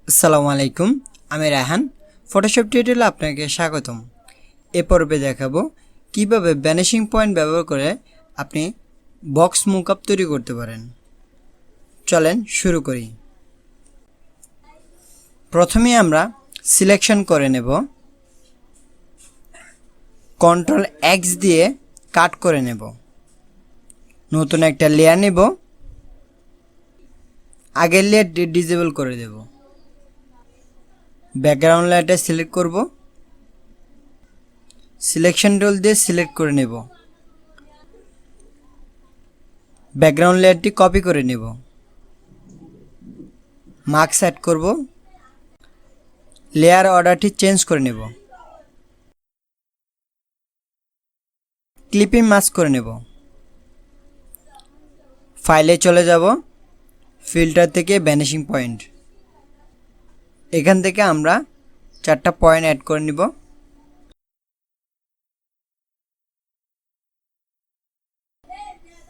আসসালামু আলাইকুম, আমি রায়হান। ফটোশপ টিউটোরিয়ালে আপনাকে স্বাগতম। এ পর্বে দেখাবো কিভাবে ভ্যানিশিং পয়েন্ট ব্যবহার করে আপনি বক্স মুকআপ তৈরি করতে পারেন। চলেন শুরু করি। প্রথমে আমরা সিলেকশন করে নেব, কন্ট্রোল এক্স দিয়ে কাট করে নেব। নতুন একটা লেয়ার নেব, আগের লেয়ার ডিসেবল করে দেব। ব্যাকগ্রাউন্ড লেয়ারটা সিলেক্ট করব, সিলেকশন টুল দিয়ে সিলেক্ট করে নেব। ব্যাকগ্রাউন্ড লেয়ারটি কপি করে নেব, মার্কস অ্যাড করব, লেয়ার অর্ডারটি চেঞ্জ করে নেব, ক্লিপিং মাস্ক করে নেব। ফাইলে চলে যাব, ফিল্টার থেকে ভ্যানিশিং পয়েন্ট, এখান থেকে আমরা 4টা পয়েন্ট অ্যাড করে নিব।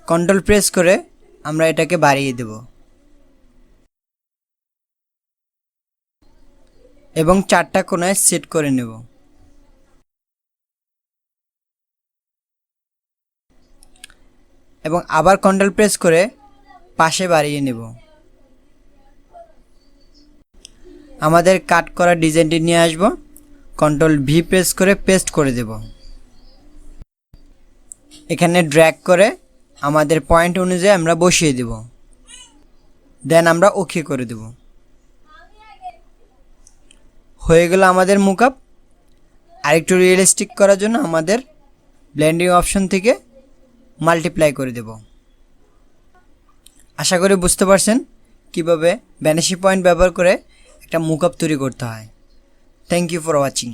কন্ট্রোল প্রেস করে আমরা এটাকে বাড়িয়ে দেব এবং 4টা কোণায় সেট করে নেব। এবং আবার কন্ট্রোল প্রেস করে পাশে বাড়িয়ে নেব। আমাদের কাট করা ডিজাইনটি নিয়ে আসব, কন্ট্রোল ভি প্রেস করে পেস্ট করে দেব। এখানে ড্র্যাগ করে আমাদের পয়েন্ট অনুযায়ী আমরা বসিয়ে দেব, দেন আমরা ওকে করে দেব। হয়ে গেল আমাদের মুকআপ। আরেকটু রিয়েলিস্টিক করার জন্য আমাদের ব্লেন্ডিং অপশন থেকে মাল্টিপ্লাই করে দেব। আশা করি বুঝতে পারছেন কিভাবে ভ্যানিশিং পয়েন্ট ব্যবহার করে একটা মুকআপ তৈরি করতে হয়। Thank you for watching.